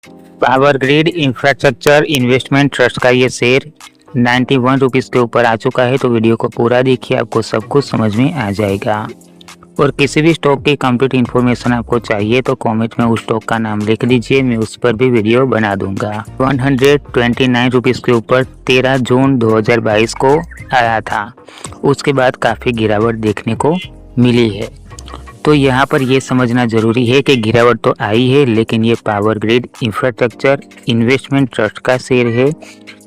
Power grid infrastructure investment trust का ये share 91 rupees के ऊपर आ चुका है। तो वीडियो को पूरा देखिए, आपको सब कुछ समझ में आ जाएगा। और किसी भी स्टॉक की कंप्लीट इन्फॉर्मेशन आपको चाहिए तो कमेंट में उस स्टॉक का नाम लिख दीजिए, मैं उस पर भी वीडियो बना दूंगा। 129 रुपीज़ के ऊपर 13 जून 2022 को आया था। उसके बाद काफ़ी गिरावट देखने को मिली है। तो यहाँ पर ये समझना जरूरी है कि गिरावट तो आई है, लेकिन ये power grid infrastructure investment trust का शेयर है,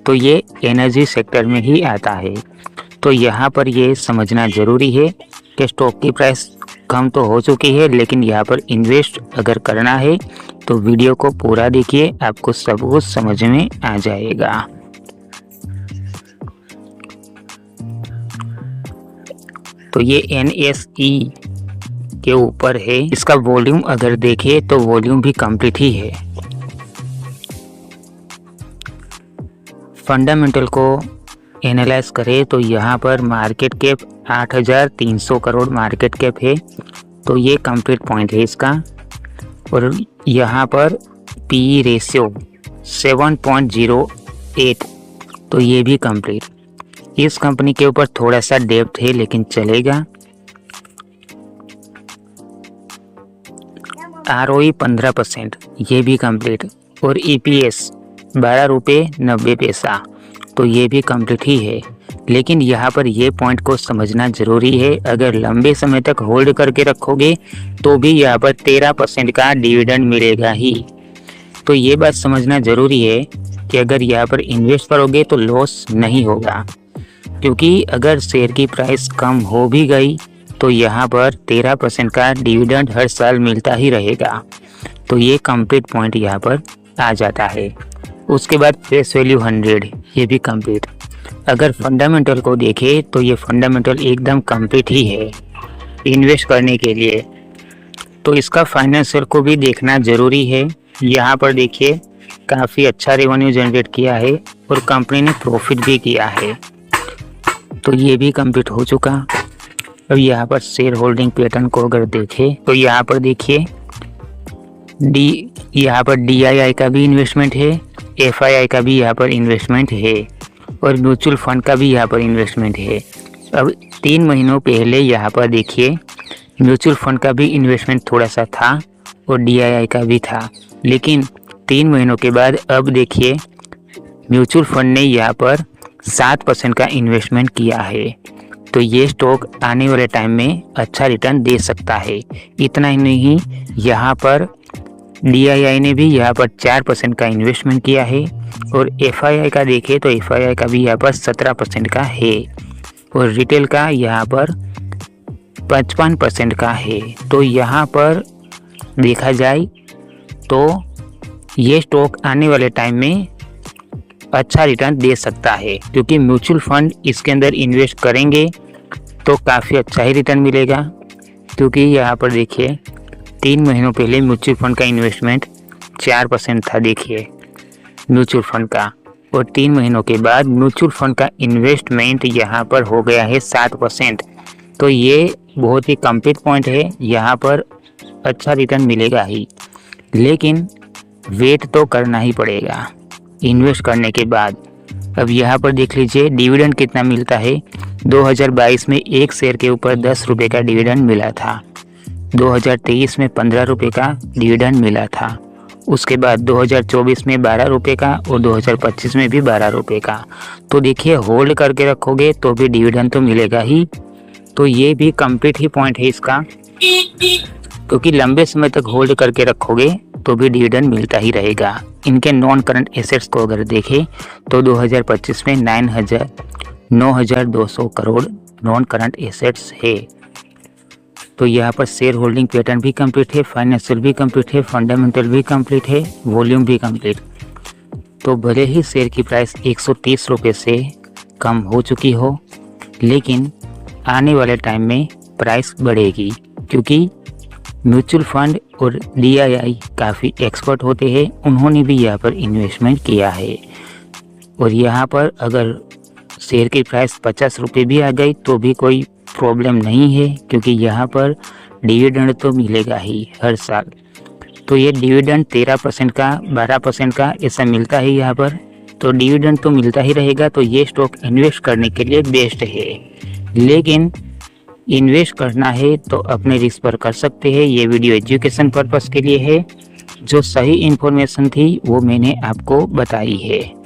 तो ये एनर्जी सेक्टर में ही आता है। तो यहाँ पर ये समझना जरूरी है कि स्टॉक की प्राइस कम तो हो चुकी है, लेकिन यहाँ पर इन्वेस्ट अगर करना है तो वीडियो को पूरा देखिए, आपको सब कुछ समझ में आ जाएगा। तो ये NSE के ऊपर है। इसका वॉल्यूम अगर देखें तो वॉल्यूम भी कंप्लीट ही है। फंडामेंटल को एनालाइज करें तो यहाँ पर market cap 8,300 crore market cap है, तो ये कंप्लीट पॉइंट है इसका। और यहाँ पर PE रेशियो 7.08, तो ये भी कंप्लीट। इस कंपनी के ऊपर थोड़ा सा डेप्थ है, लेकिन चलेगा। ROE 15%, ये भी कंप्लीट। और EPS 12 रुपये 90 पैसा, तो ये भी कंप्लीट ही है। लेकिन यहाँ पर ये पॉइंट को समझना ज़रूरी है, अगर लंबे समय तक होल्ड करके रखोगे तो भी यहाँ पर 13% का डिविडेंड मिलेगा ही। तो ये बात समझना ज़रूरी है कि अगर यहाँ पर इन्वेस्ट करोगे तो लॉस नहीं होगा, क्योंकि अगर शेयर की प्राइस कम हो भी गई तो यहाँ पर 13% का डिविडेंड हर साल मिलता ही रहेगा। तो ये कंप्लीट पॉइंट यहाँ पर आ जाता है। उसके बाद फेस वैल्यू 100, ये भी कंप्लीट। अगर फंडामेंटल को देखें तो ये फंडामेंटल एकदम कंप्लीट ही है इन्वेस्ट करने के लिए। तो इसका फाइनेंशियल को भी देखना ज़रूरी है। यहाँ पर देखिए काफ़ी अच्छा रेवेन्यू जनरेट किया है और कंपनी ने प्रॉफिट भी किया है, तो ये भी कंप्लीट हो चुका। अब यहाँ पर शेयर होल्डिंग पैटर्न को अगर देखें तो यहाँ पर देखिए यहाँ पर DII का भी इन्वेस्टमेंट है, FII का भी यहाँ पर इन्वेस्टमेंट है, और म्यूचुअल फंड का भी यहाँ पर इन्वेस्टमेंट है। अब 3 महीनों पहले यहाँ पर देखिए म्यूचुअल फंड का भी इन्वेस्टमेंट थोड़ा सा था और DII का भी था, लेकिन 3 महीनों के बाद अब देखिए म्यूचुअल फंड ने यहाँ पर 7% का इन्वेस्टमेंट किया है। तो ये स्टॉक आने वाले टाइम में अच्छा रिटर्न दे सकता है। इतना ही नहीं, यहाँ पर DII ने भी यहाँ पर 4% का इन्वेस्टमेंट किया है, और FII का देखें तो FII का भी यहाँ पर 17% का है, और रिटेल का यहाँ पर 55% का है। तो यहाँ पर देखा जाए तो ये स्टॉक आने वाले टाइम में अच्छा रिटर्न दे सकता है, क्योंकि म्यूचुअल फंड इसके अंदर इन्वेस्ट करेंगे तो काफ़ी अच्छा ही रिटर्न मिलेगा। क्योंकि यहाँ पर देखिए 3 महीनों पहले म्यूचुअल फंड का इन्वेस्टमेंट 4% था, देखिए म्यूचुअल फंड का, और 3 महीनों के बाद म्यूचुअल फंड का इन्वेस्टमेंट यहाँ पर हो गया है 7%। तो ये बहुत ही कंप्लीट पॉइंट है, यहाँ पर अच्छा रिटर्न मिलेगा ही, लेकिन वेट तो करना ही पड़ेगा इन्वेस्ट करने के बाद। अब यहाँ पर देख लीजिए डिविडेंड कितना मिलता है। 2022 में एक शेयर के ऊपर 10 रुपये का डिविडेंड मिला था, 2023 में 15 रुपये का डिविडेंड मिला था, उसके बाद 2024 में 12 रुपये का, और 2025 में भी 12 रुपये का। तो देखिए होल्ड करके रखोगे तो भी डिविडेंड तो मिलेगा ही। तो ये भी कंप्लीट ही पॉइंट है इसका, क्योंकि लंबे समय तक होल्ड करके रखोगे तो भी डिविडेंड मिलता ही रहेगा। इनके नॉन करंट एसेट्स को अगर देखें तो 2025 में 9,200 करोड़ नॉन करंट एसेट्स है। तो यहाँ पर शेयर होल्डिंग पैटर्न भी कंप्लीट है, फाइनेंशियल भी कंप्लीट है, फंडामेंटल भी कंप्लीट है, वॉल्यूम भी कंप्लीट। तो भले ही शेयर की प्राइस 130 रुपये से कम हो चुकी हो, लेकिन आने वाले टाइम में प्राइस बढ़ेगी, क्योंकि म्यूचुअल फंड और DII काफ़ी एक्सपर्ट होते हैं, उन्होंने भी यहाँ पर इन्वेस्टमेंट किया है। और यहाँ पर अगर शेयर की प्राइस 50 रुपये भी आ गई तो भी कोई प्रॉब्लम नहीं है, क्योंकि यहाँ पर डिविडेंड तो मिलेगा ही हर साल। तो ये डिविडेंड 13% का 12% का ऐसा मिलता है यहाँ पर। तो डिविडेंड तो मिलता ही रहेगा, तो ये स्टॉक इन्वेस्ट करने के लिए बेस्ट है। लेकिन इन्वेस्ट करना है तो अपने रिस्क पर कर सकते हैं। ये वीडियो एजुकेशन पर्पस के लिए है। जो सही इन्फॉर्मेशन थी वो मैंने आपको बताई है।